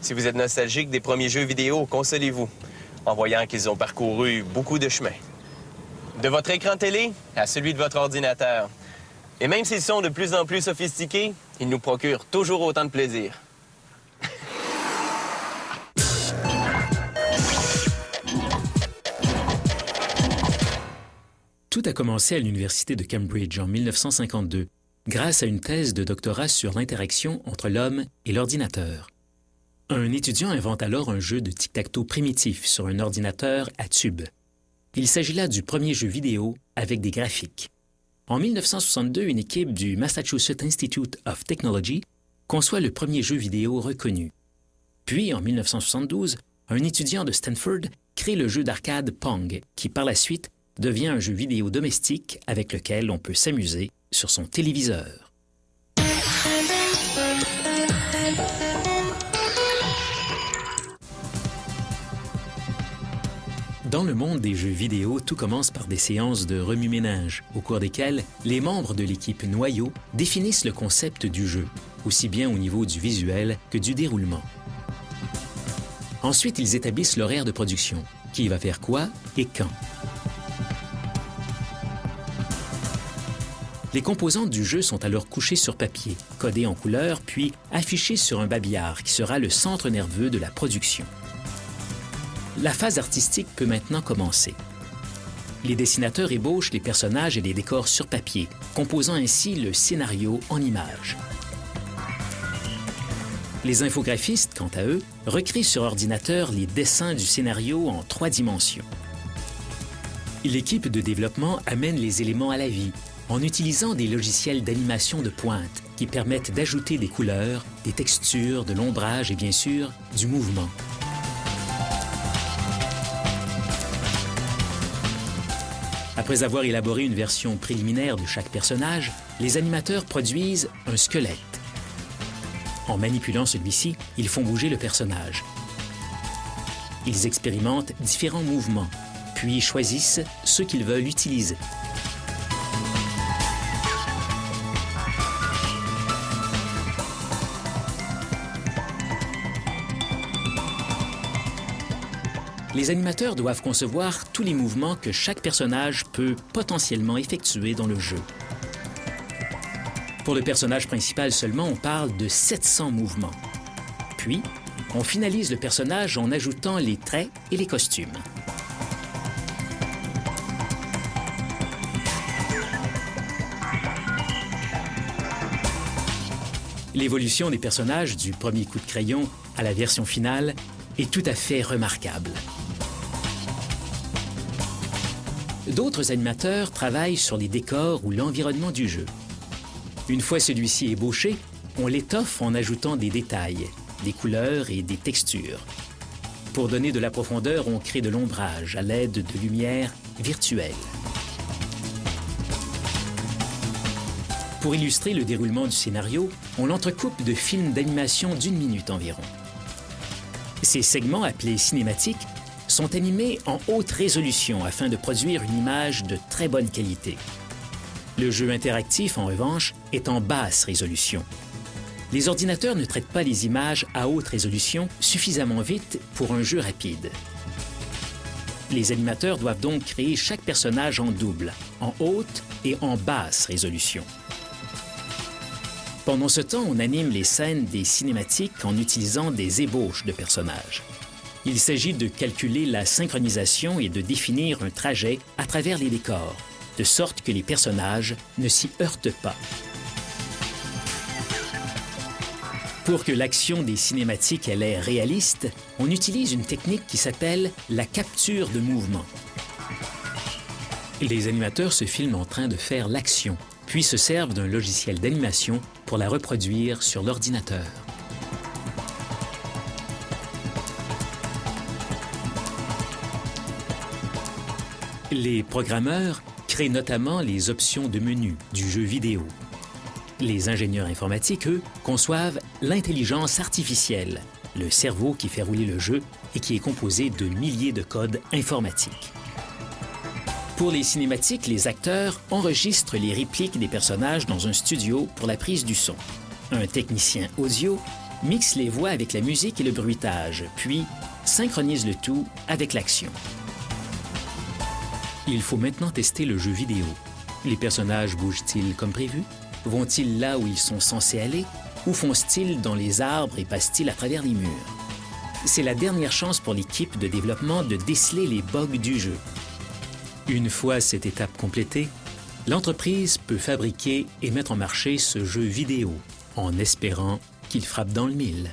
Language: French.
Si vous êtes nostalgique des premiers jeux vidéo, consolez-vous en voyant qu'ils ont parcouru beaucoup de chemin. De votre écran télé à celui de votre ordinateur. Et même s'ils sont de plus en plus sophistiqués, ils nous procurent toujours autant de plaisir. Tout a commencé à l'Université de Cambridge en 1952, grâce à une thèse de doctorat sur l'interaction entre l'homme et l'ordinateur. Un étudiant invente alors un jeu de tic-tac-toe primitif sur un ordinateur à tube. Il s'agit là du premier jeu vidéo avec des graphiques. En 1962, une équipe du Massachusetts Institute of Technology conçoit le premier jeu vidéo reconnu. Puis, en 1972, un étudiant de Stanford crée le jeu d'arcade Pong, qui par la suite devient un jeu vidéo domestique avec lequel on peut s'amuser sur son téléviseur. Dans le monde des jeux vidéo, tout commence par des séances de remue-ménage, au cours desquelles les membres de l'équipe noyau définissent le concept du jeu, aussi bien au niveau du visuel que du déroulement. Ensuite, ils établissent l'horaire de production, qui va faire quoi et quand. Les composantes du jeu sont alors couchées sur papier, codées en couleurs, puis affichées sur un babillard qui sera le centre nerveux de la production. La phase artistique peut maintenant commencer. Les dessinateurs ébauchent les personnages et les décors sur papier, composant ainsi le scénario en images. Les infographistes, quant à eux, recréent sur ordinateur les dessins du scénario en 3 dimensions. L'équipe de développement amène les éléments à la vie, en utilisant des logiciels d'animation de pointe qui permettent d'ajouter des couleurs, des textures, de l'ombrage et bien sûr, du mouvement. Après avoir élaboré une version préliminaire de chaque personnage, les animateurs produisent un squelette. En manipulant celui-ci, ils font bouger le personnage. Ils expérimentent différents mouvements, puis choisissent ceux qu'ils veulent utiliser. Les animateurs doivent concevoir tous les mouvements que chaque personnage peut potentiellement effectuer dans le jeu. Pour le personnage principal seulement, on parle de 700 mouvements. Puis, on finalise le personnage en ajoutant les traits et les costumes. L'évolution des personnages du premier coup de crayon à la version finale est tout à fait remarquable. D'autres animateurs travaillent sur les décors ou l'environnement du jeu. Une fois celui-ci ébauché, on l'étoffe en ajoutant des détails, des couleurs et des textures. Pour donner de la profondeur, on crée de l'ombrage à l'aide de lumière virtuelle. Pour illustrer le déroulement du scénario, on l'entrecoupe de films d'animation d'1 minute environ. Ces segments, appelés cinématiques, sont animés en haute résolution afin de produire une image de très bonne qualité. Le jeu interactif, en revanche, est en basse résolution. Les ordinateurs ne traitent pas les images à haute résolution suffisamment vite pour un jeu rapide. Les animateurs doivent donc créer chaque personnage en double, en haute et en basse résolution. Pendant ce temps, on anime les scènes des cinématiques en utilisant des ébauches de personnages. Il s'agit de calculer la synchronisation et de définir un trajet à travers les décors, de sorte que les personnages ne s'y heurtent pas. Pour que l'action des cinématiques ait l'air réaliste, on utilise une technique qui s'appelle la capture de mouvement. Les animateurs se filment en train de faire l'action, puis se servent d'un logiciel d'animation pour la reproduire sur l'ordinateur. Les programmeurs créent notamment les options de menu du jeu vidéo. Les ingénieurs informatiques, eux, conçoivent l'intelligence artificielle, le cerveau qui fait rouler le jeu et qui est composé de milliers de codes informatiques. Pour les cinématiques, les acteurs enregistrent les répliques des personnages dans un studio pour la prise du son. Un technicien audio mixe les voix avec la musique et le bruitage, puis synchronise le tout avec l'action. Il faut maintenant tester le jeu vidéo. Les personnages bougent-ils comme prévu? Vont-ils là où ils sont censés aller? Ou foncent-ils dans les arbres et passent-ils à travers les murs? C'est la dernière chance pour l'équipe de développement de déceler les bugs du jeu. Une fois cette étape complétée, l'entreprise peut fabriquer et mettre en marché ce jeu vidéo en espérant qu'il frappe dans le mille.